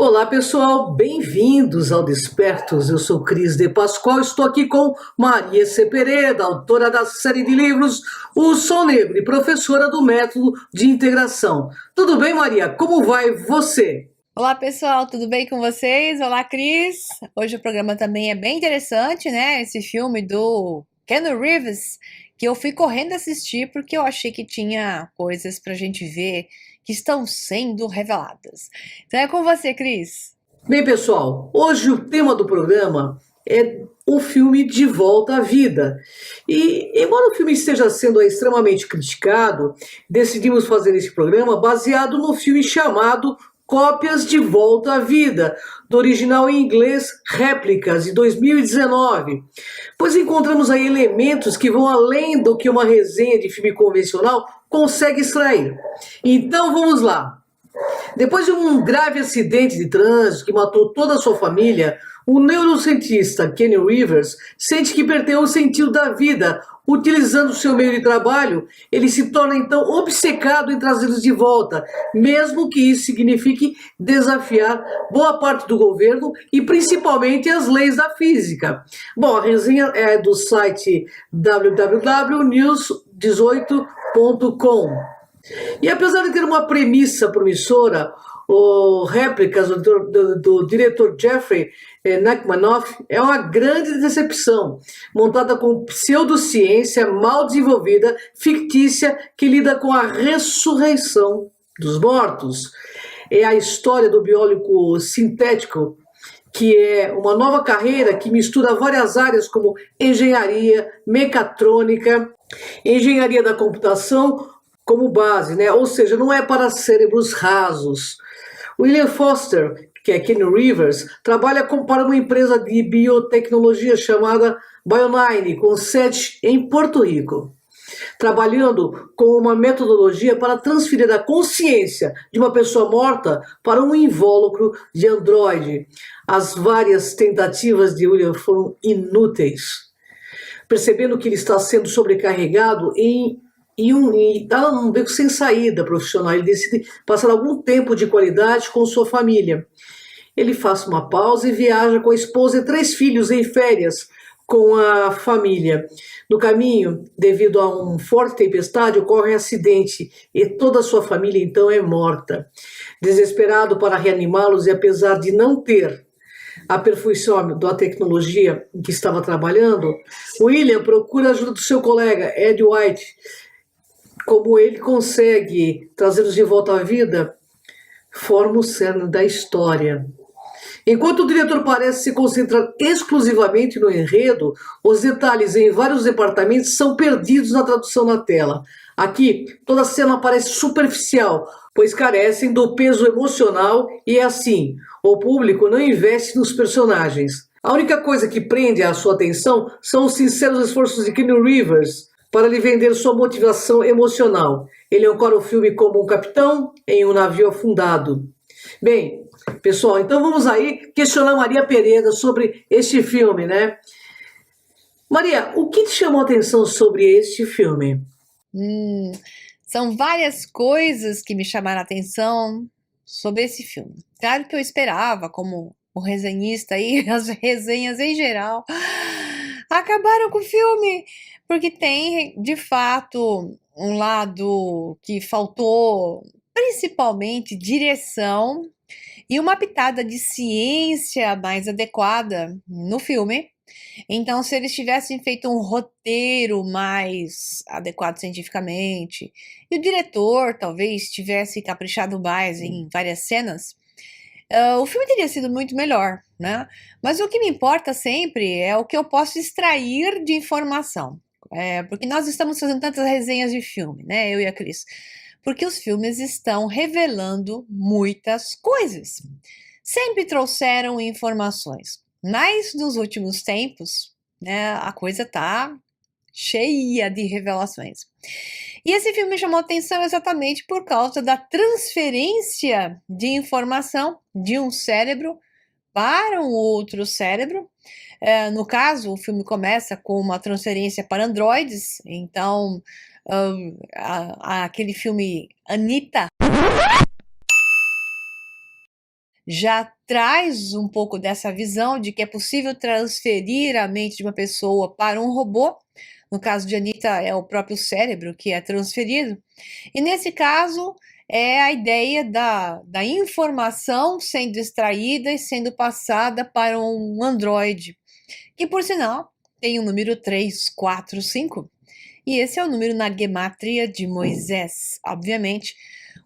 Olá pessoal, bem-vindos ao Despertos. Eu sou Cris de Pascoal, estou aqui com Maria C. Pereira, autora da série de livros O Sol Negro e professora do método de integração. Tudo bem, Maria? Como vai você? Olá pessoal, tudo bem com vocês? Olá Cris! Hoje o programa também é bem interessante, né? Esse filme do Keanu Reeves, que eu fui correndo assistir porque eu achei que tinha coisas pra gente ver que estão sendo reveladas. Então é com você, Cris. Bem, pessoal, hoje o tema do programa é o filme De Volta à Vida. E, embora o filme esteja sendo extremamente criticado, decidimos fazer esse programa baseado no filme chamado Cópias de Volta à Vida, do original em inglês Réplicas, de 2019. Pois encontramos aí elementos que vão além do que uma resenha de filme convencional consegue extrair. Então vamos lá. Depois de um grave acidente de trânsito que matou toda a sua família, o neurocientista Kenny Rivers sente que perdeu o sentido da vida. Utilizando seu meio de trabalho, ele se torna então obcecado em trazê-los de volta, mesmo que isso signifique desafiar boa parte do governo e principalmente as leis da física. Bom, a resenha é do site www.news18.com. E apesar de ter uma premissa promissora, o Réplicas do diretor Jeffrey Nachmanoff é uma grande decepção, montada com pseudociência mal desenvolvida, fictícia, que lida com a ressurreição dos mortos. É a história do biólogo sintético, que é uma nova carreira que mistura várias áreas como engenharia, mecatrônica, engenharia da computação, como base, né? Ou seja, não é para cérebros rasos. William Foster, que é Keanu Rivers, trabalha para uma empresa de biotecnologia chamada Bionine, com sede em Porto Rico, trabalhando com uma metodologia para transferir a consciência de uma pessoa morta para um invólucro de androide. As várias tentativas de William foram inúteis. Percebendo que ele está sendo sobrecarregado e está num beco sem saída profissional, ele decide passar algum tempo de qualidade com sua família. Ele faz uma pausa e viaja com a esposa e 3 filhos em férias com a família. No caminho, devido a uma forte tempestade, ocorre um acidente e toda a sua família então é morta. Desesperado para reanimá-los e apesar de não ter a perfeição da tecnologia em que estava trabalhando, William procura a ajuda do seu colega Ed White. Como ele consegue trazê-los de volta à vida, forma o cerne da história. Enquanto o diretor parece se concentrar exclusivamente no enredo, os detalhes em vários departamentos são perdidos na tradução na tela. Aqui, toda a cena parece superficial, pois carecem do peso emocional e é assim, o público não investe nos personagens. A única coisa que prende a sua atenção são os sinceros esforços de Keanu Rivers para lhe vender sua motivação emocional. Ele ancora o filme como um capitão em um navio afundado. Bem, pessoal, então vamos aí questionar Maria Pereira sobre este filme, né? Maria, o que te chamou a atenção sobre este filme? São várias coisas que me chamaram a atenção sobre esse filme. Claro que eu esperava, como o resenhista aí, as resenhas em geral, acabaram com o filme, porque tem, de fato, um lado que faltou, principalmente direção e uma pitada de ciência mais adequada no filme. Então, se eles tivessem feito um roteiro mais adequado cientificamente, e o diretor talvez tivesse caprichado mais em várias cenas, o filme teria sido muito melhor, né? Mas o que me importa sempre é o que eu posso extrair de informação. Porque nós estamos fazendo tantas resenhas de filme, né? Eu e a Cris. Porque os filmes estão revelando muitas coisas. Sempre trouxeram informações. Mas nos últimos tempos, né, a coisa tá cheia de revelações. E esse filme me chamou a atenção exatamente por causa da transferência de informação de um cérebro para um outro cérebro. No caso, o filme começa com uma transferência para androides, então aquele filme Anita já traz um pouco dessa visão de que é possível transferir a mente de uma pessoa para um robô. No caso de Anitta, é o próprio cérebro que é transferido. E nesse caso, é a ideia da informação sendo extraída e sendo passada para um androide, que, por sinal, tem o número 345. E esse é o número na Gemátria de Moisés. Obviamente,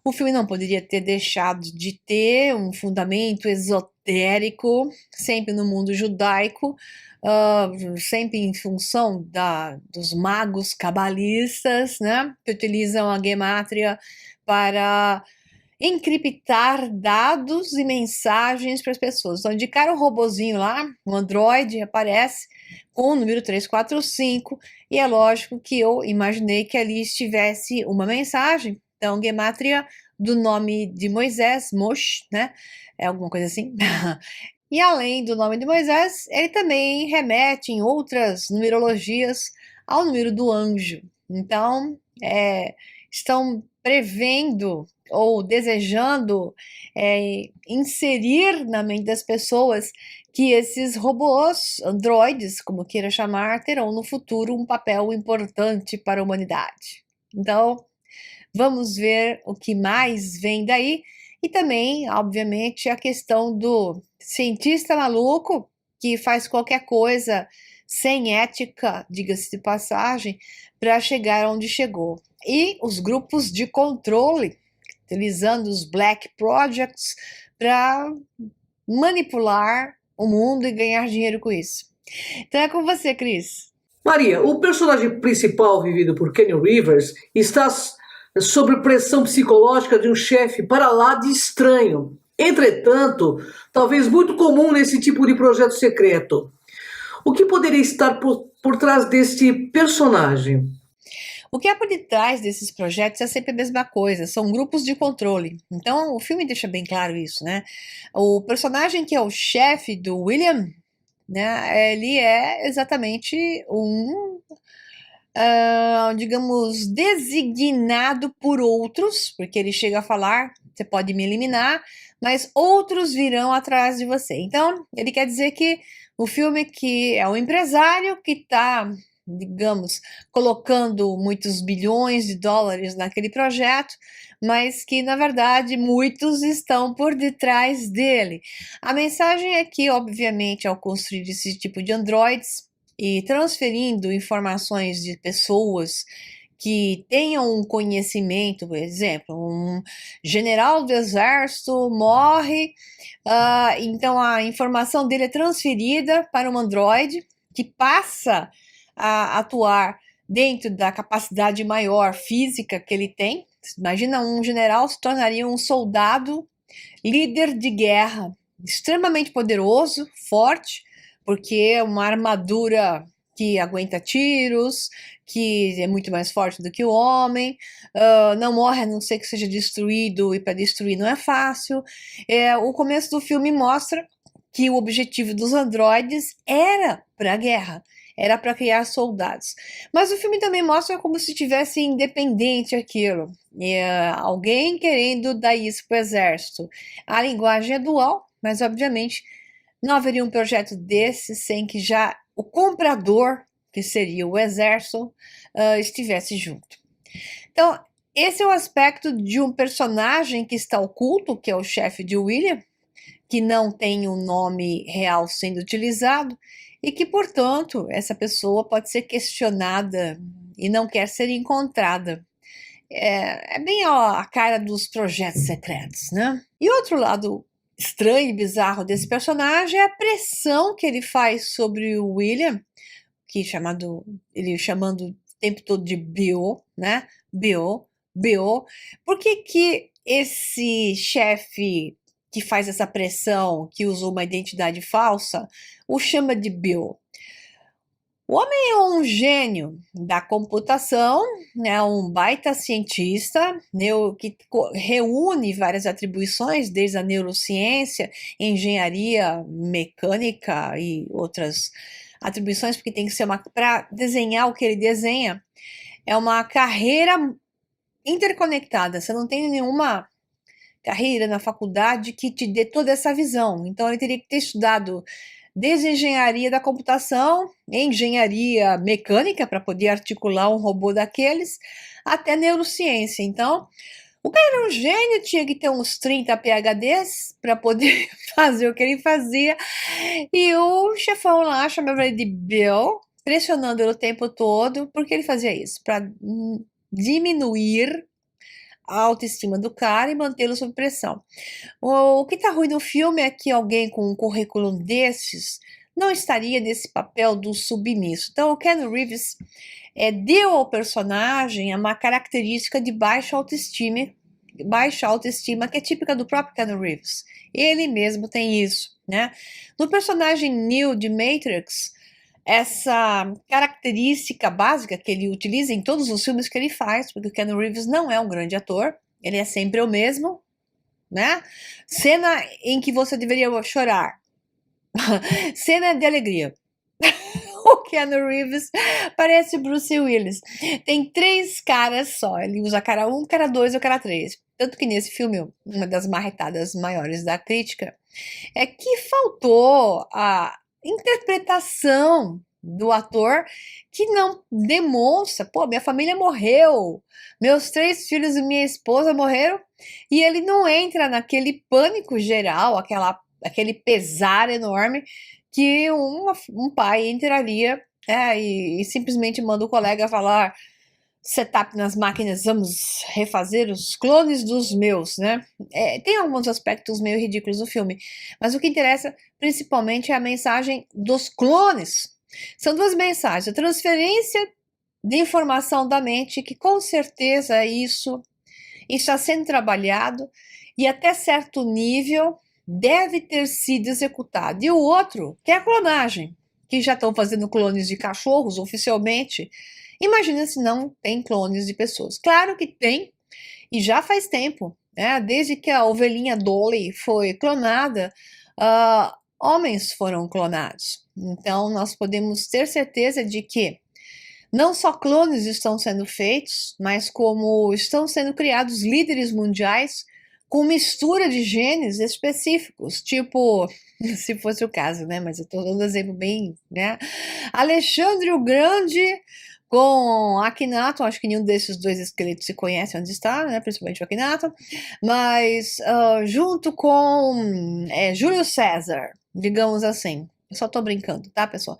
o filme não poderia ter deixado de ter um fundamento esotérico, sempre no mundo judaico, sempre em função dos magos cabalistas, né, que utilizam a Gemátria para encriptar dados e mensagens para as pessoas. Então, de cara, o robozinho lá, o Android, aparece com o número 345, e é lógico que eu imaginei que ali estivesse uma mensagem. Então, Gemátria do nome de Moisés, Mosh, né? É alguma coisa assim. E além do nome de Moisés, ele também remete em outras numerologias ao número do anjo. Então, estão prevendo ou desejando inserir na mente das pessoas que esses robôs, androides, como queira chamar, terão no futuro um papel importante para a humanidade. Então, vamos ver o que mais vem daí. E também, obviamente, a questão do cientista maluco que faz qualquer coisa sem ética, diga-se de passagem, para chegar onde chegou. E os grupos de controle, utilizando os Black Projects para manipular o mundo e ganhar dinheiro com isso. Então é com você, Cris. Maria, o personagem principal, vivido por Kenny Rivers, está sob pressão psicológica de um chefe para lá de estranho. Entretanto, talvez muito comum nesse tipo de projeto secreto. O que poderia estar por trás deste personagem? O que há por detrás desses projetos é sempre a mesma coisa, são grupos de controle. Então, o filme deixa bem claro isso, né? O personagem que é o chefe do William, né, ele é exatamente digamos, designado por outros, porque ele chega a falar, você pode me eliminar, mas outros virão atrás de você. Então, ele quer dizer que o filme que é o empresário que está, digamos, colocando muitos bilhões de dólares naquele projeto, mas que, na verdade, muitos estão por detrás dele. A mensagem é que, obviamente, ao construir esse tipo de androides, e transferindo informações de pessoas que tenham um conhecimento, por exemplo, um general do exército morre, então a informação dele é transferida para um androide que passa a atuar dentro da capacidade maior física que ele tem. Imagina, um general se tornaria um soldado líder de guerra, extremamente poderoso, forte, porque é uma armadura que aguenta tiros, que é muito mais forte do que o homem, não morre a não ser que seja destruído, e para destruir não é fácil. O começo do filme mostra que o objetivo dos androides era para a guerra, era para criar soldados. Mas o filme também mostra como se tivesse independente aquilo, alguém querendo dar isso para o exército. A linguagem é dual, mas obviamente não haveria um projeto desse sem que já o comprador, que seria o exército, estivesse junto. Então, esse é o aspecto de um personagem que está oculto, que é o chefe de William, que não tem um nome real sendo utilizado, e que, portanto, essa pessoa pode ser questionada e não quer ser encontrada. É bem a cara dos projetos secretos, né? E outro lado estranho e bizarro desse personagem é a pressão que ele faz sobre o William, que ele chamando o tempo todo de Bill, né? Bill. Por que esse chefe que faz essa pressão, que usa uma identidade falsa, o chama de Bill? O homem é um gênio da computação, é um baita cientista, que reúne várias atribuições, desde a neurociência, engenharia mecânica e outras atribuições, porque tem que ser para desenhar o que ele desenha. É uma carreira interconectada, você não tem nenhuma carreira na faculdade que te dê toda essa visão. Então, ele teria que ter estudado desde engenharia da computação, engenharia mecânica, para poder articular um robô daqueles, até neurociência. Então, o cara era um gênio, tinha que ter uns 30 PhDs para poder fazer o que ele fazia. E o chefão lá chamava ele de Bill, pressionando ele o tempo todo, porque ele fazia isso, para diminuir a autoestima do cara e mantê-lo sob pressão. O que tá ruim no filme é que alguém com um currículo desses não estaria nesse papel do submisso. Então, o Ken Reeves deu ao personagem uma característica de baixa autoestima que é típica do próprio Ken Reeves. Ele mesmo tem isso, né? No personagem Neo de Matrix, essa característica básica que ele utiliza em todos os filmes que ele faz, porque o Ken Reeves não é um grande ator, ele é sempre o mesmo, né? Cena em que você deveria chorar. Cena de alegria. O Keanu Reeves parece Bruce Willis. Tem 3 caras só. Ele usa cara 1, cara 2 ou cara 3. Tanto que nesse filme, uma das marretadas maiores da crítica é que faltou a interpretação do ator, que não demonstra, pô, minha família morreu, meus 3 filhos e minha esposa morreram, e ele não entra naquele pânico geral, aquele pesar enorme que um pai entraria e simplesmente manda o colega falar: setup nas máquinas, vamos refazer os clones dos meus, né? Tem alguns aspectos meio ridículos no filme, mas o que interessa principalmente é a mensagem dos clones. São 2 mensagens: a transferência de informação da mente, que com certeza isso está sendo trabalhado e até certo nível deve ter sido executado. E o outro, que é a clonagem, que já estão fazendo clones de cachorros oficialmente. Imagina se não tem clones de pessoas. Claro que tem, e já faz tempo, né? Desde que a ovelhinha Dolly foi clonada, homens foram clonados. Então, nós podemos ter certeza de que não só clones estão sendo feitos, mas como estão sendo criados líderes mundiais com mistura de genes específicos, tipo, se fosse o caso, né? Mas eu estou dando um exemplo bem, né? Alexandre o Grande com Akhenaton, acho que nenhum desses 2 esqueletos se conhece onde está, né? Principalmente o Akhenaton, mas junto com Júlio César, digamos assim. Eu só tô brincando, tá, pessoal?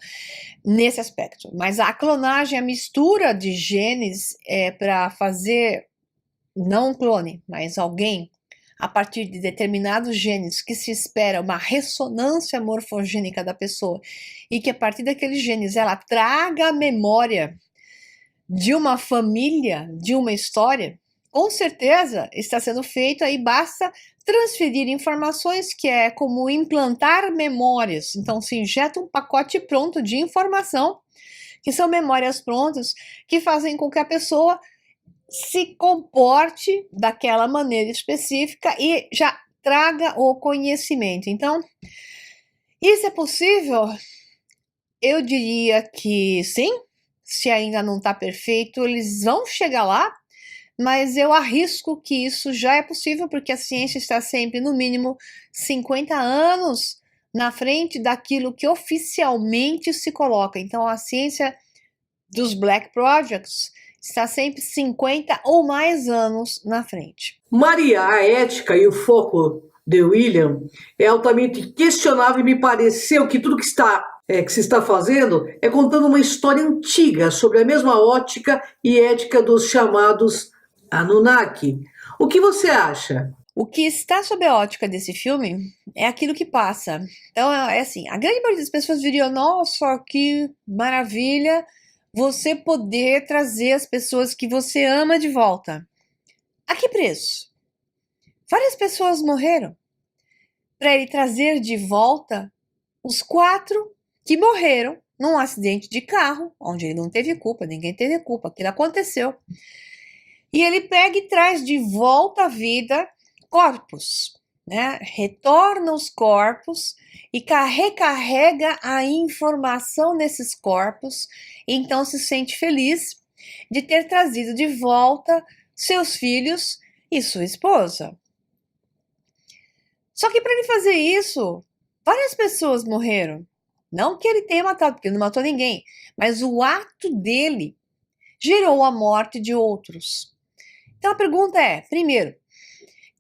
Nesse aspecto. Mas a clonagem, a mistura de genes para fazer, não um clone, mas alguém a partir de determinados genes que se espera uma ressonância morfogênica da pessoa e que a partir daqueles genes ela traga a memória de uma família, de uma história, com certeza está sendo feito, aí basta transferir informações, que é como implantar memórias. Então se injeta um pacote pronto de informação, que são memórias prontas, que fazem com que a pessoa se comporte daquela maneira específica e já traga o conhecimento. Então, isso é possível? Eu diria que sim. Se ainda não está perfeito, eles vão chegar lá, mas eu arrisco que isso já é possível, porque a ciência está sempre, no mínimo, 50 anos na frente daquilo que oficialmente se coloca. Então, a ciência dos Black Projects está sempre 50 ou mais anos na frente. Maria, a ética e o foco de William é altamente questionável e me pareceu que tudo que se está fazendo é contando uma história antiga sobre a mesma ótica e ética dos chamados Anunnaki. O que você acha? O que está sob a ótica desse filme é aquilo que passa. Então, é assim, a grande maioria das pessoas diriam: nossa, que maravilha você poder trazer as pessoas que você ama de volta. A que preço? Várias pessoas morreram para ele trazer de volta os 4 que morreram num acidente de carro, onde ele não teve culpa, ninguém teve culpa, aquilo aconteceu. E ele pega e traz de volta à vida corpos, né? Retorna os corpos e recarrega a informação desses corpos, e então se sente feliz de ter trazido de volta seus filhos e sua esposa. Só que para ele fazer isso, várias pessoas morreram. Não que ele tenha matado, porque ele não matou ninguém, mas o ato dele gerou a morte de outros. Então a pergunta é, primeiro,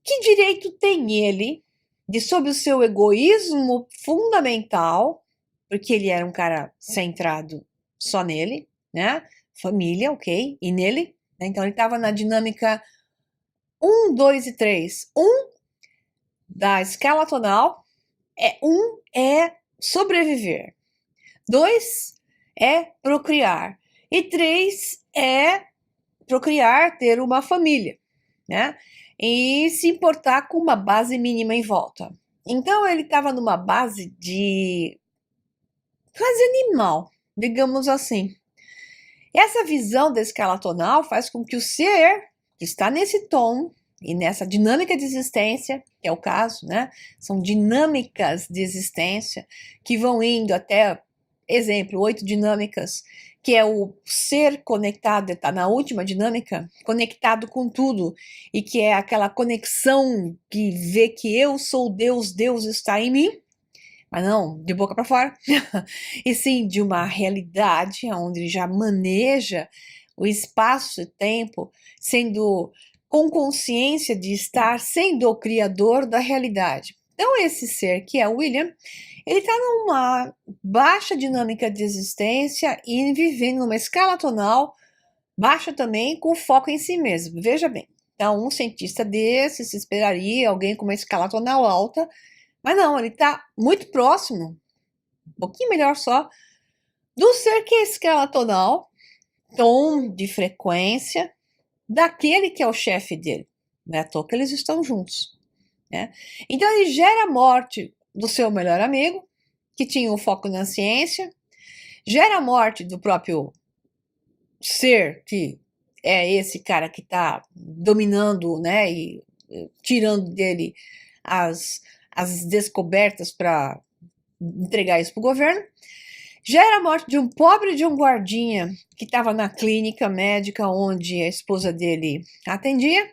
que direito tem ele de, sob o seu egoísmo fundamental, porque ele era um cara centrado só nele, né? Família, ok, e nele, né? Então ele estava na dinâmica 1, 2 e 3. 1 da escala tonal é sobreviver. 2 é procriar. E 3 é procriar, ter uma família, né? E se importar com uma base mínima em volta. Então ele estava numa base de quase animal, digamos assim. Essa visão da escala tonal faz com que o ser que está nesse tom e nessa dinâmica de existência, que é o caso, né? São dinâmicas de existência que vão indo até, exemplo, 8 dinâmicas, que é o ser conectado, está na última dinâmica, conectado com tudo, e que é aquela conexão que vê que eu sou Deus, Deus está em mim, mas não de boca para fora, e sim de uma realidade onde ele já maneja o espaço e tempo, sendo com consciência de estar sendo o criador da realidade. Então esse ser, que é o William, ele está numa baixa dinâmica de existência e vivendo numa escala tonal baixa também, com foco em si mesmo. Veja bem, então um cientista desse se esperaria alguém com uma escala tonal alta, mas não, ele está muito próximo, um pouquinho melhor só, do ser que é escala tonal, tom de frequência, daquele que é o chefe dele. Não é à toa que eles estão juntos, né? Então ele gera a morte do seu melhor amigo, que tinha um foco na ciência, gera a morte do próprio ser, que é esse cara que está dominando, né, e tirando dele as descobertas para entregar isso para o governo, gera a morte de um pobre de um guardinha que estava na clínica médica onde a esposa dele atendia.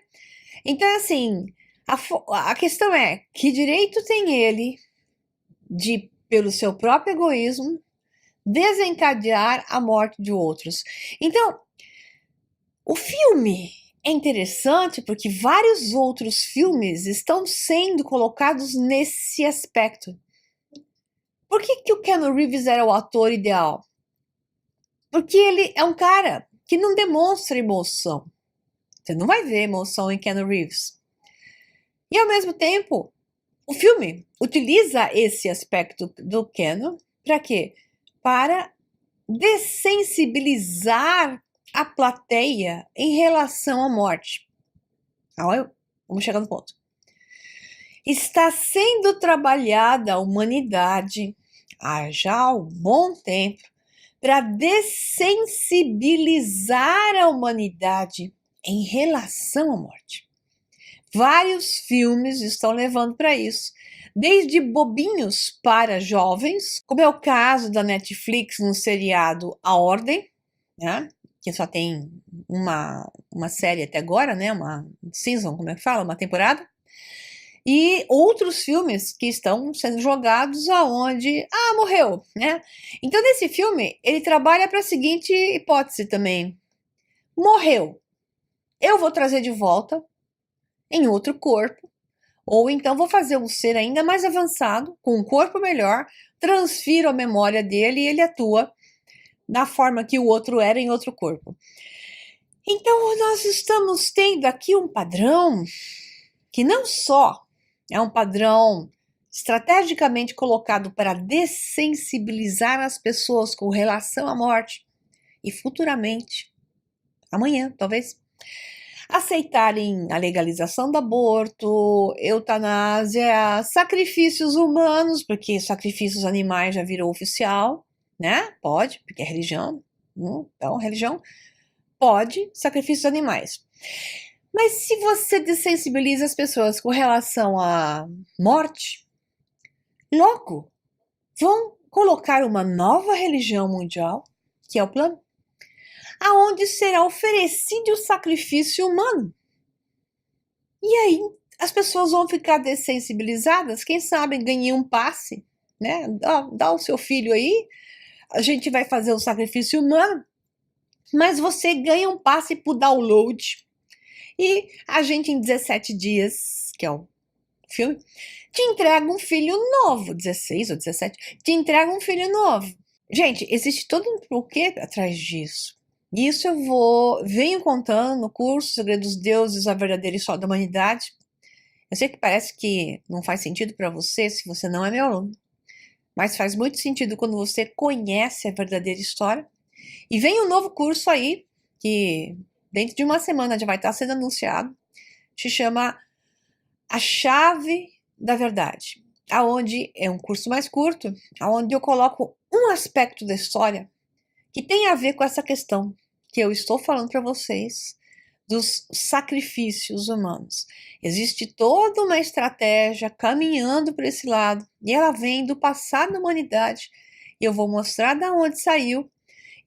Então, assim, a questão é, que direito tem ele de, pelo seu próprio egoísmo, desencadear a morte de outros? Então, o filme é interessante porque vários outros filmes estão sendo colocados nesse aspecto. Por que o Keanu Reeves era o ator ideal? Porque ele é um cara que não demonstra emoção. Você não vai ver emoção em Keanu Reeves. E ao mesmo tempo, o filme utiliza esse aspecto do Keanu para quê? Para dessensibilizar a plateia em relação à morte. Vamos chegar no ponto. Está sendo trabalhada a humanidade há já um bom tempo para dessensibilizar a humanidade em relação à morte. Vários filmes estão levando para isso, desde bobinhos para jovens, como é o caso da Netflix no seriado A Ordem, né? Que só tem uma série até agora, né? Uma season, como é que fala? Uma temporada. E outros filmes que estão sendo jogados aonde, morreu, né? Então, nesse filme, ele trabalha para a seguinte hipótese também. Morreu. Eu vou trazer de volta em outro corpo, ou então vou fazer um ser ainda mais avançado, com um corpo melhor, transfiro a memória dele e ele atua da forma que o outro era em outro corpo. Então, nós estamos tendo aqui um padrão que não só é um padrão estrategicamente colocado para dessensibilizar as pessoas com relação à morte e futuramente, amanhã talvez, aceitarem a legalização do aborto, eutanásia, sacrifícios humanos, porque sacrifícios animais já virou oficial, né? Pode, porque é religião. Então, religião pode, sacrifícios animais. Mas se você dessensibiliza as pessoas com relação à morte, logo vão colocar uma nova religião mundial, que é o plano, aonde será oferecido o sacrifício humano. E aí as pessoas vão ficar dessensibilizadas, quem sabe ganhe um passe, né? Dá o seu filho aí, a gente vai fazer o sacrifício humano, mas você ganha um passe por download. E a gente, em 17 dias, que é o filme, te entrega um filho novo, 16 ou 17, te entrega um filho novo. Gente, existe todo um porquê atrás disso. Isso eu venho contando no curso Segredos dos Deuses, a verdadeira história da humanidade. Eu sei que parece que não faz sentido para você se você não é meu aluno, mas faz muito sentido quando você conhece a verdadeira história. E vem um novo curso aí, que dentro de uma semana já vai estar sendo anunciado, se chama A Chave da Verdade, aonde é um curso mais curto, aonde eu coloco um aspecto da história que tem a ver com essa questão que eu estou falando para vocês dos sacrifícios humanos. Existe toda uma estratégia caminhando por esse lado e ela vem do passado da humanidade e eu vou mostrar de onde saiu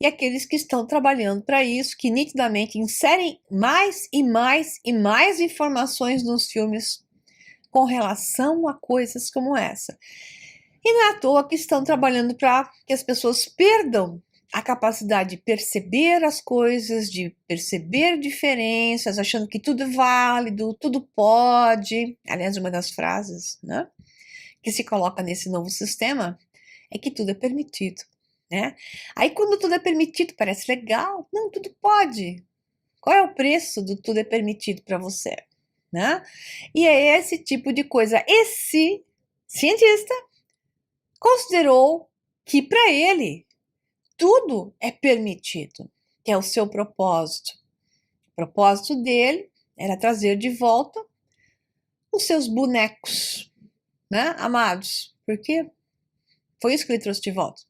e aqueles que estão trabalhando para isso, que nitidamente inserem mais e mais e mais informações nos filmes com relação a coisas como essa. E não é à toa que estão trabalhando para que as pessoas perdam a capacidade de perceber as coisas, de perceber diferenças, achando que tudo é válido, tudo pode. Aliás, uma das frases, né, que se coloca nesse novo sistema é que tudo é permitido, né? Aí quando tudo é permitido, parece legal. Não, tudo pode. Qual é o preço do tudo é permitido para você, né? E é esse tipo de coisa. Esse cientista considerou que para ele tudo é permitido, que é o seu propósito. O propósito dele era trazer de volta os seus bonecos, né, amados. Porque foi isso que ele trouxe de volta.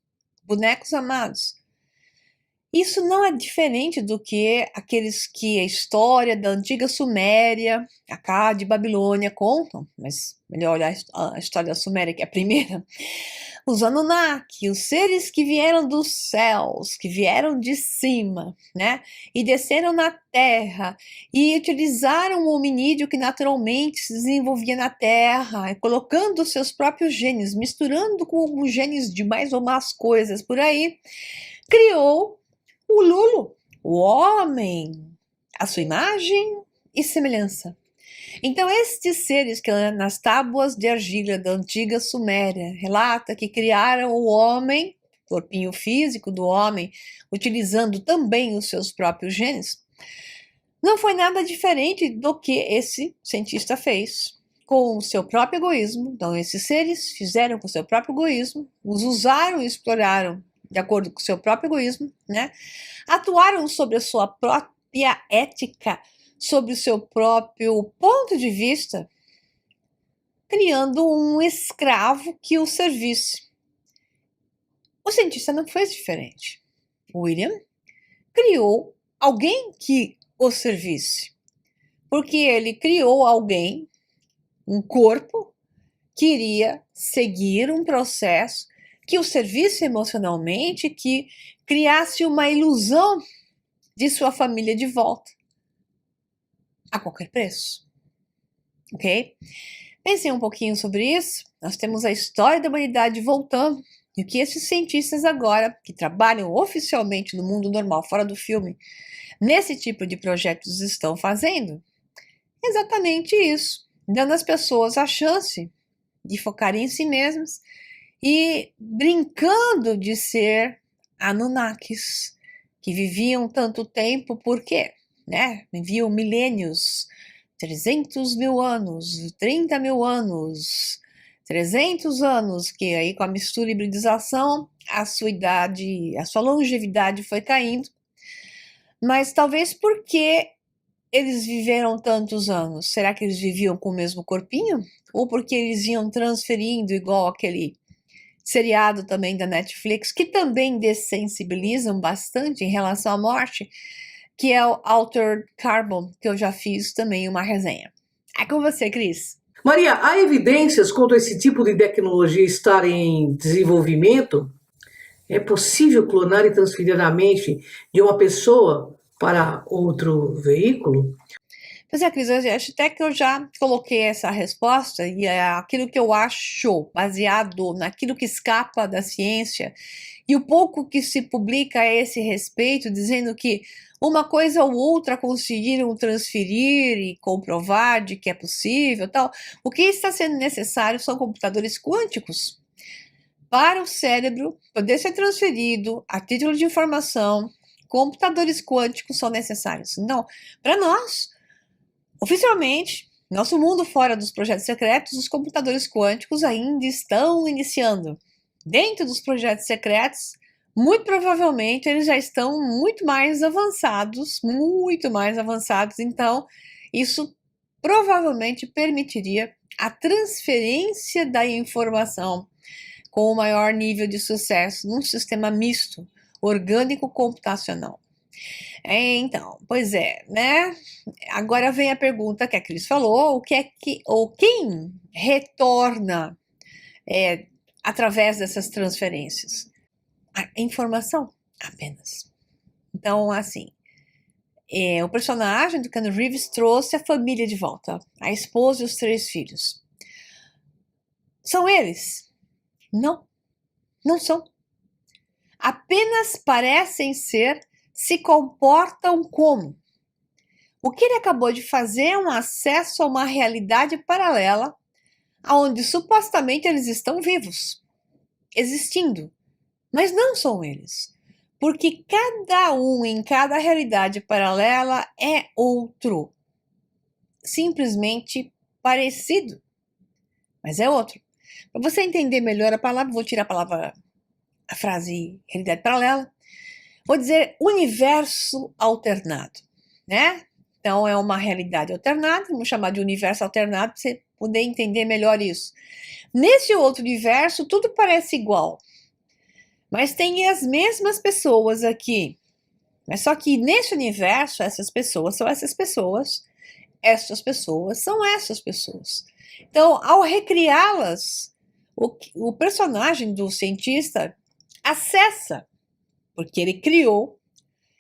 Bonecos amados. Isso não é diferente do que aqueles que a história da antiga Suméria, Acade, Babilônia contam, mas melhor olhar a história da Suméria, que é a primeira. Os Anunnaki, os seres que vieram dos céus, que vieram de cima, né? E desceram na Terra e utilizaram o hominídeo que naturalmente se desenvolvia na Terra, colocando os seus próprios genes, misturando com os genes de mais ou mais coisas por aí, criou o Lulu, o homem, a sua imagem e semelhança. Então, estes seres que nas tábuas de argila da antiga Suméria relata que criaram o homem, corpinho físico do homem, utilizando também os seus próprios genes, não foi nada diferente do que esse cientista fez com o seu próprio egoísmo. Então, esses seres fizeram com o seu próprio egoísmo, os usaram e exploraram de acordo com o seu próprio egoísmo, né? Atuaram sobre a sua própria ética, sobre o seu próprio ponto de vista, criando um escravo que o servisse. O cientista não fez diferente. William criou alguém que o servisse, porque ele criou alguém, um corpo, que iria seguir um processo que o servisse emocionalmente, que criasse uma ilusão de sua família de volta, a qualquer preço. Ok? Pensem um pouquinho sobre isso. Nós temos a história da humanidade voltando, e o que esses cientistas agora, que trabalham oficialmente no mundo normal, fora do filme, nesse tipo de projetos estão fazendo? Exatamente isso, dando às pessoas a chance de focarem em si mesmas e brincando de ser Anunnakis, que viviam tanto tempo, por quê? Né? Viviam milênios, 300 mil anos, 30 mil anos, 300 anos, que aí com a mistura e hibridização, a sua idade, a sua longevidade foi caindo, mas talvez porque eles viveram tantos anos, será que eles viviam com o mesmo corpinho? Ou porque eles iam transferindo igual aquele seriado também da Netflix, que também dessensibilizam bastante em relação à morte, que é o Altered Carbon, que eu já fiz também uma resenha. É com você, Cris. Maria, há evidências quanto a esse tipo de tecnologia estar em desenvolvimento? É possível clonar e transferir a mente de uma pessoa para outro veículo? Pois é, Cris, eu acho até que eu já coloquei essa resposta e é aquilo que eu acho, baseado naquilo que escapa da ciência, e o pouco que se publica a esse respeito, dizendo que uma coisa ou outra conseguiram transferir e comprovar de que é possível, tal. O que está sendo necessário são computadores quânticos para o cérebro poder ser transferido a título de informação. Computadores quânticos são necessários. Então, para nós, oficialmente, nosso mundo fora dos projetos secretos, os computadores quânticos ainda estão iniciando. Dentro dos projetos secretos, muito provavelmente eles já estão muito mais avançados, então isso provavelmente permitiria a transferência da informação com o maior nível de sucesso num sistema misto, orgânico computacional. Então, pois é, né? Agora vem a pergunta que a Cris falou, ou quem retorna através dessas transferências? A informação apenas. Então, assim, o personagem do Keanu Reeves trouxe a família de volta, a esposa e os 3 filhos. São eles? Não, não são. Apenas parecem ser, se comportam como. O que ele acabou de fazer é um acesso a uma realidade paralela, onde supostamente eles estão vivos, existindo, mas não são eles. Porque cada um em cada realidade paralela é outro. Simplesmente parecido, mas é outro. Para você entender melhor a palavra, vou tirar a frase realidade paralela, vou dizer universo alternado, né? Então é uma realidade alternada, vamos chamar de universo alternado para você poder entender melhor isso. Nesse outro universo, tudo parece igual, mas tem as mesmas pessoas aqui. Mas só que nesse universo, essas pessoas são essas pessoas, essas pessoas são essas pessoas. Então, ao recriá-las, o personagem do cientista acessa, porque ele criou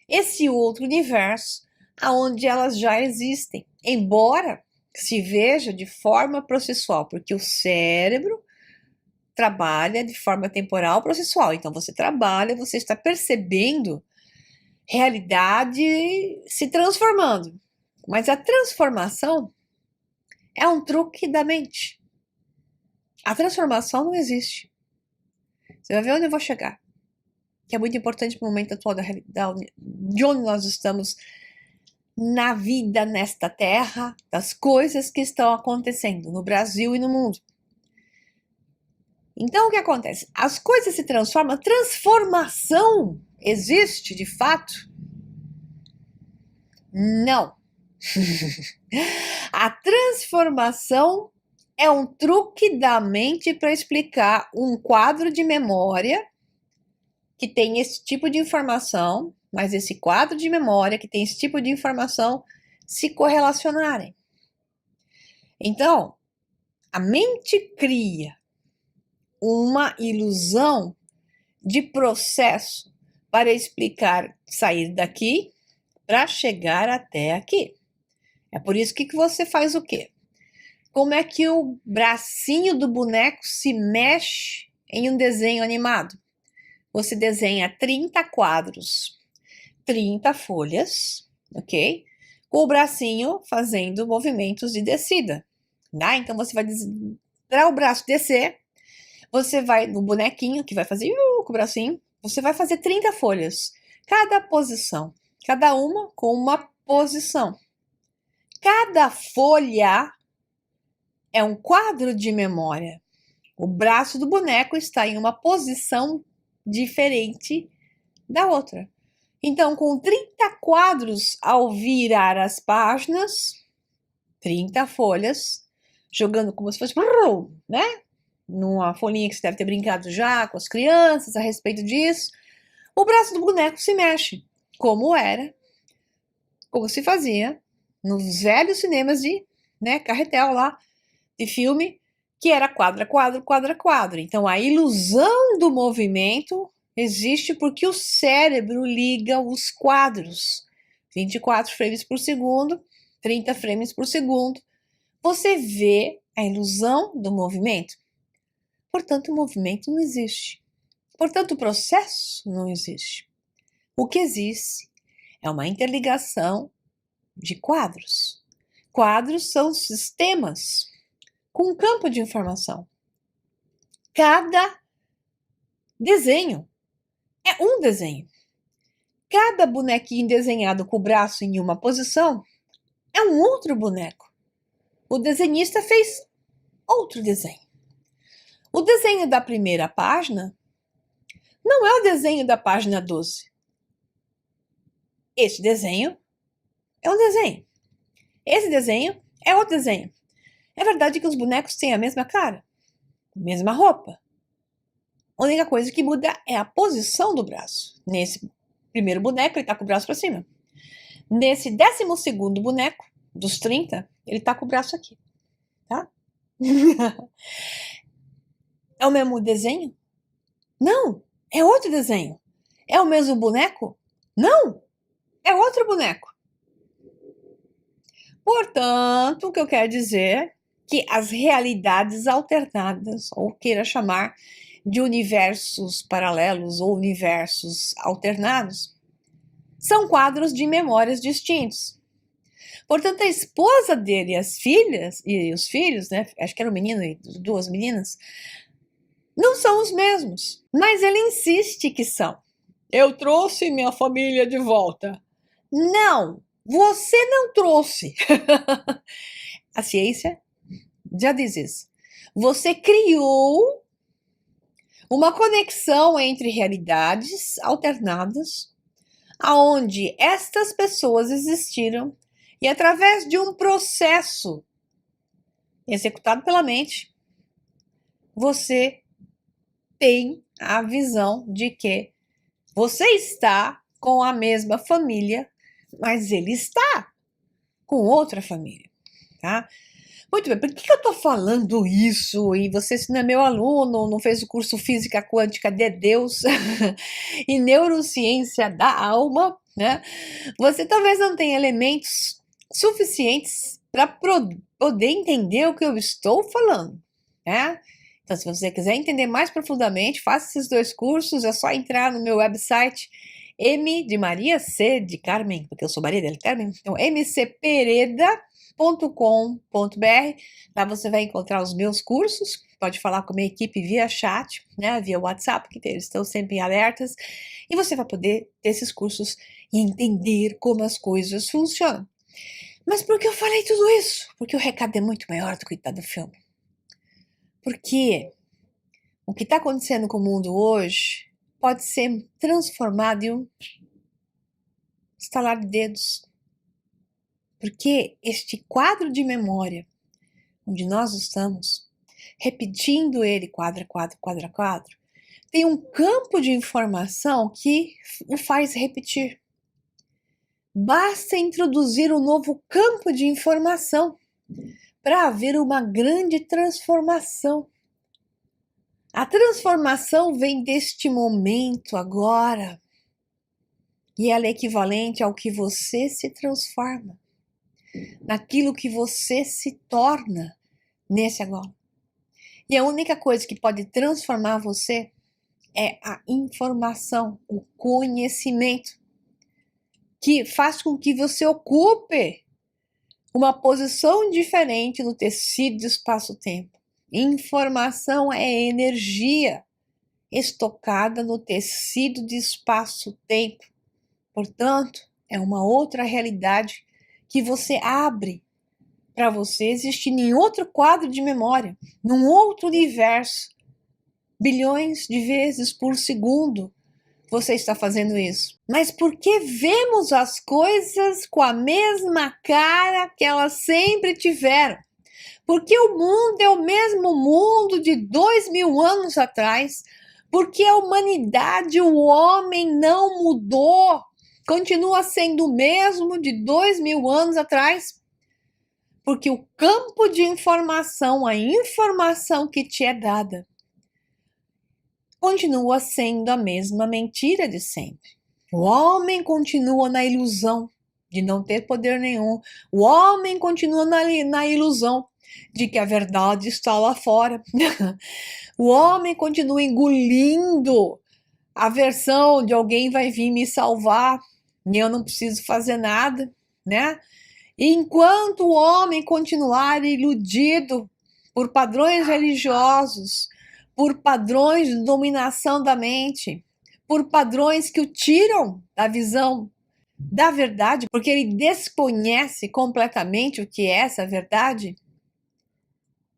esse outro universo onde elas já existem, embora se veja de forma processual, porque o cérebro trabalha de forma temporal processual. Então você trabalha, você está percebendo realidade se transformando. Mas a transformação é um truque da mente. A transformação não existe. Você vai ver onde eu vou chegar. Que é muito importante para o momento atual de onde nós estamos na vida nesta terra, das coisas que estão acontecendo no Brasil e no mundo. Então, o que acontece? As coisas se transformam, transformação existe de fato? Não. A transformação é um truque da mente para explicar um quadro de memória que tem esse tipo de informação, mas esse quadro de memória que tem esse tipo de informação se correlacionarem. Então, a mente cria uma ilusão de processo para explicar sair daqui para chegar até aqui. É por isso que você faz o quê? Como é que o bracinho do boneco se mexe em um desenho animado? Você desenha 30 quadros, 30 folhas, ok? Com o bracinho fazendo movimentos de descida. Tá? Então você vai para o braço descer, você vai no bonequinho que vai fazer com o bracinho, você vai fazer 30 folhas. Cada posição, cada uma com uma posição. Cada folha é um quadro de memória. O braço do boneco está em uma posição diferente da outra. Então, com 30 quadros ao virar as páginas, 30 folhas, jogando como se fosse, né? Numa folhinha que você deve ter brincado já com as crianças a respeito disso, o braço do boneco se mexe, como se fazia nos velhos cinemas de, carretel lá, de filme, que era quadro a quadro, quadro a quadro. Então, a ilusão do movimento existe porque o cérebro liga os quadros. 24 frames por segundo, 30 frames por segundo, você vê a ilusão do movimento. Portanto, o movimento não existe. Portanto, o processo não existe. O que existe é uma interligação de quadros. Quadros são sistemas com um campo de informação. Cada desenho é um desenho. Cada bonequinho desenhado com o braço em uma posição é um outro boneco. O desenhista fez outro desenho. O desenho da primeira página não é o desenho da página 12. Este desenho é um desenho. Esse desenho é outro desenho. É verdade que os bonecos têm a mesma cara, a mesma roupa. A única coisa que muda é a posição do braço. Nesse primeiro boneco, ele está com o braço para cima. Nesse 12º boneco, dos 30, ele está com o braço aqui. Tá? É o mesmo desenho? Não, é outro desenho. É o mesmo boneco? Não, é outro boneco. Portanto, o que eu quero dizer é que as realidades alternadas, ou queira chamar de universos paralelos ou universos alternados, são quadros de memórias distintos. Portanto, a esposa dele, as filhas e os filhos, né? Acho que era um menino e 2 meninas, não são os mesmos, mas ele insiste que são. Eu trouxe minha família de volta. Não, você não trouxe. A ciência já diz isso. Você criou uma conexão entre realidades alternadas, aonde estas pessoas existiram e através de um processo executado pela mente, você tem a visão de que você está com a mesma família, mas ele está com outra família, tá? Muito bem, por que eu estou falando isso? E você, se não é meu aluno, não fez o curso Física Quântica de Deus e Neurociência da Alma, né? Você talvez não tenha elementos suficientes para poder entender o que eu estou falando, né? Então, se você quiser entender mais profundamente, faça esses 2 cursos, é só entrar no meu website M de Maria, C de Carmen, porque eu sou Maria del Carmen, então mcpereda.com.br. Lá você vai encontrar os meus cursos, pode falar com a minha equipe via chat, né, via WhatsApp, que eles estão sempre em alertas, e você vai poder ter esses cursos e entender como as coisas funcionam. Mas por que eu falei tudo isso? Porque o recado é muito maior do que está no filme. Porque o que está acontecendo com o mundo hoje pode ser transformado em um estalar de dedos. Porque este quadro de memória, onde nós estamos, repetindo ele quadro a quadro, quadro a quadro, tem um campo de informação que o faz repetir. Basta introduzir um novo campo de informação para haver uma grande transformação. A transformação vem deste momento agora e ela é equivalente ao que você se transforma, naquilo que você se torna nesse agora. E a única coisa que pode transformar você é a informação, o conhecimento, que faz com que você ocupe uma posição diferente no tecido de espaço-tempo. Informação é energia estocada no tecido de espaço-tempo. Portanto, é uma outra realidade que você abre para você existir em outro quadro de memória, num outro universo. Bilhões de vezes por segundo você está fazendo isso. Mas por que vemos as coisas com a mesma cara que elas sempre tiveram? Porque o mundo é o mesmo mundo de 2000 anos atrás. Porque a humanidade, o homem não mudou. Continua sendo o mesmo de 2000 anos atrás. Porque o campo de informação, a informação que te é dada, continua sendo a mesma mentira de sempre. O homem continua na ilusão de não ter poder nenhum. O homem continua na ilusão de que a verdade está lá fora. O homem continua engolindo a versão de alguém vai vir me salvar e eu não preciso fazer nada, né? E enquanto o homem continuar iludido por padrões religiosos, por padrões de dominação da mente, por padrões que o tiram da visão da verdade, porque ele desconhece completamente o que é essa verdade,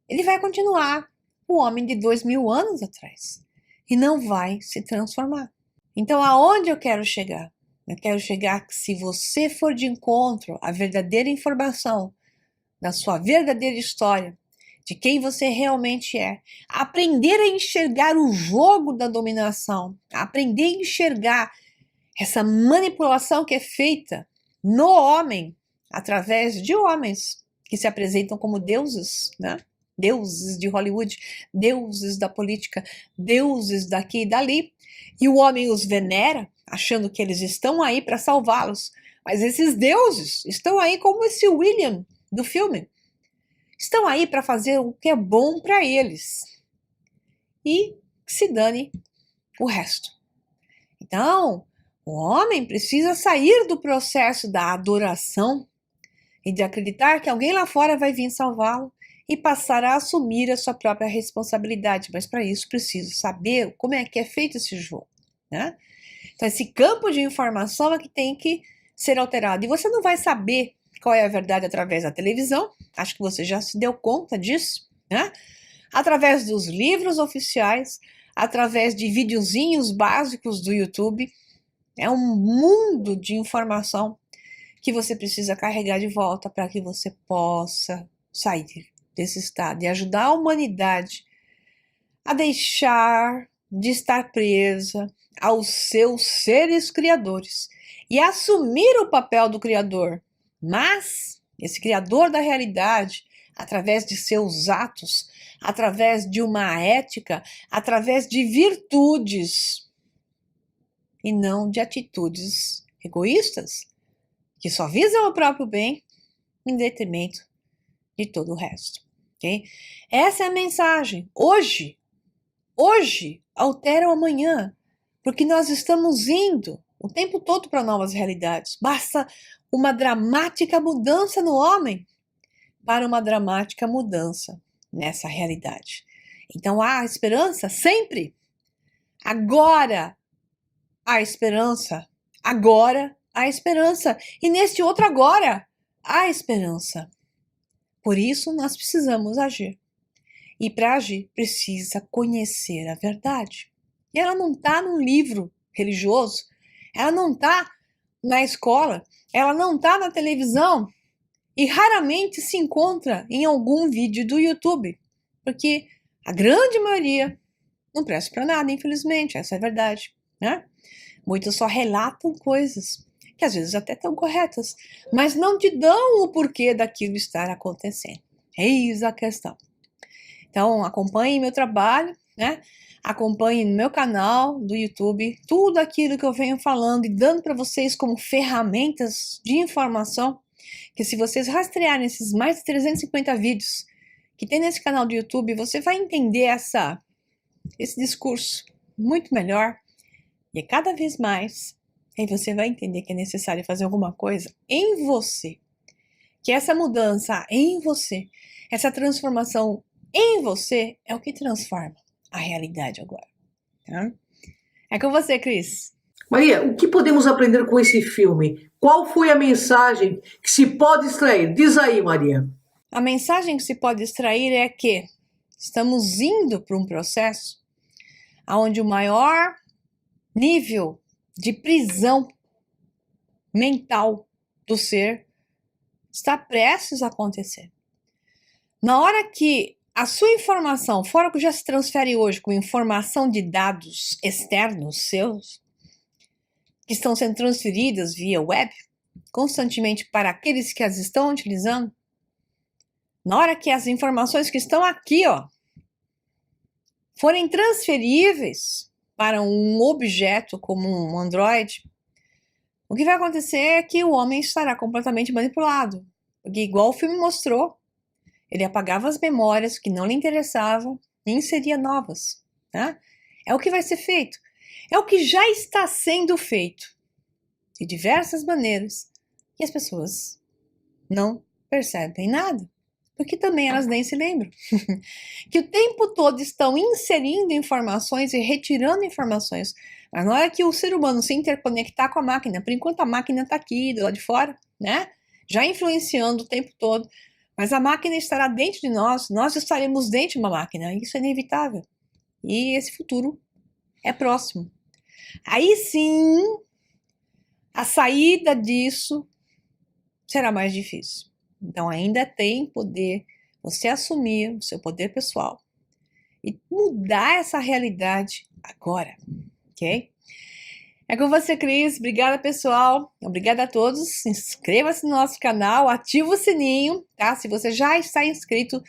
ele vai continuar o homem de 2000 anos atrás e não vai se transformar. Então, aonde eu quero chegar? Eu quero chegar que se você for de encontro à verdadeira informação, da sua verdadeira história, de quem você realmente é, aprender a enxergar o jogo da dominação, aprender a enxergar essa manipulação que é feita no homem, através de homens que se apresentam como deuses, né? Deuses de Hollywood, deuses da política, deuses daqui e dali, e o homem os venera, achando que eles estão aí para salvá-los. Mas esses deuses estão aí como esse William do filme. Estão aí para fazer o que é bom para eles. E que se dane o resto. Então, o homem precisa sair do processo da adoração e de acreditar que alguém lá fora vai vir salvá-lo e passar a assumir a sua própria responsabilidade. Mas para isso preciso saber como é que é feito esse jogo, né? Então esse campo de informação é que tem que ser alterado. E você não vai saber qual é a verdade através da televisão, acho que você já se deu conta disso, né? Através dos livros oficiais, através de videozinhos básicos do YouTube. É um mundo de informação que você precisa carregar de volta para que você possa sair desse estado e ajudar a humanidade a deixar de estar presa aos seus seres criadores e assumir o papel do criador. Mas esse criador da realidade, através de seus atos, através de uma ética, através de virtudes e não de atitudes egoístas que só visam o próprio bem em detrimento de todo o resto, ok? Essa é a mensagem. Hoje altera o amanhã, porque nós estamos indo o tempo todo para novas realidades. Basta uma dramática mudança no homem para uma dramática mudança nessa realidade. Então há esperança sempre. Agora há esperança. Agora há esperança. E neste outro agora há esperança. Por isso, nós precisamos agir. E para agir, precisa conhecer a verdade. E ela não está num livro religioso, ela não está na escola, ela não está na televisão e raramente se encontra em algum vídeo do YouTube, porque a grande maioria não presta para nada, infelizmente, essa é a verdade, né? Muitos só relatam coisas que às vezes até estão corretas, mas não te dão o porquê daquilo estar acontecendo. Eis a questão. Então, acompanhe meu trabalho, né? Acompanhe no meu canal do YouTube tudo aquilo que eu venho falando e dando para vocês como ferramentas de informação, que se vocês rastrearem esses mais de 350 vídeos que tem nesse canal do YouTube, você vai entender esse discurso muito melhor e cada vez mais aí você vai entender que é necessário fazer alguma coisa em você, que essa mudança em você, essa transformação em você é o que transforma a realidade agora. Tá? É com você, Cris. Maria, o que podemos aprender com esse filme? Qual foi a mensagem que se pode extrair? Diz aí, Maria. A mensagem que se pode extrair é que estamos indo para um processo onde o maior nível de prisão mental do ser está prestes a acontecer. Na hora que a sua informação, fora que já se transfere hoje com informação de dados externos seus, que estão sendo transferidas via web, constantemente para aqueles que as estão utilizando, na hora que as informações que estão aqui, forem transferíveis para um objeto como um Android, O que vai acontecer é que o homem estará completamente manipulado. Porque, igual o filme mostrou, ele apagava as memórias que não lhe interessavam e inseria novas. Tá? É o que vai ser feito. É o que já está sendo feito de diversas maneiras. E as pessoas não percebem nada. Porque também elas nem se lembram. Que o tempo todo estão inserindo informações e retirando informações. Mas na hora que o ser humano se interconectar com a máquina, por enquanto a máquina está aqui, do lado de fora, né? Já influenciando o tempo todo. Mas a máquina estará dentro de nós, nós estaremos dentro de uma máquina. Isso é inevitável. E esse futuro é próximo. Aí sim, a saída disso será mais difícil. Então ainda tem poder você assumir o seu poder pessoal e mudar essa realidade agora, ok? É com você, Cris. Obrigada, pessoal. Obrigada a todos. Inscreva-se no nosso canal, ativa o sininho, tá? Se você já está inscrito,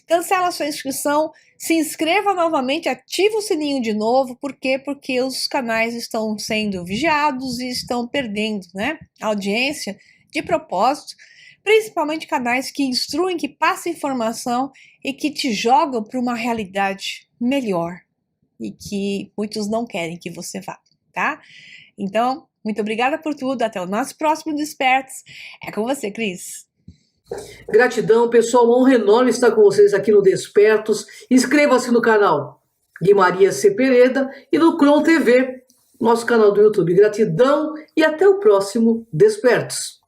cancela a sua inscrição, se inscreva novamente, ativa o sininho de novo. Por quê? Porque os canais estão sendo vigiados e estão perdendo, né, audiência de propósito, principalmente canais que instruem, que passam informação e que te jogam para uma realidade melhor e que muitos não querem que você vá, tá? Então, muito obrigada por tudo. Até o nosso próximo Despertos. É com você, Cris. Gratidão, pessoal. Uma honra enorme estar com vocês aqui no Despertos. Inscreva-se no canal Guimaria C. Pereda e no Cron TV, nosso canal do YouTube. Gratidão e até o próximo Despertos.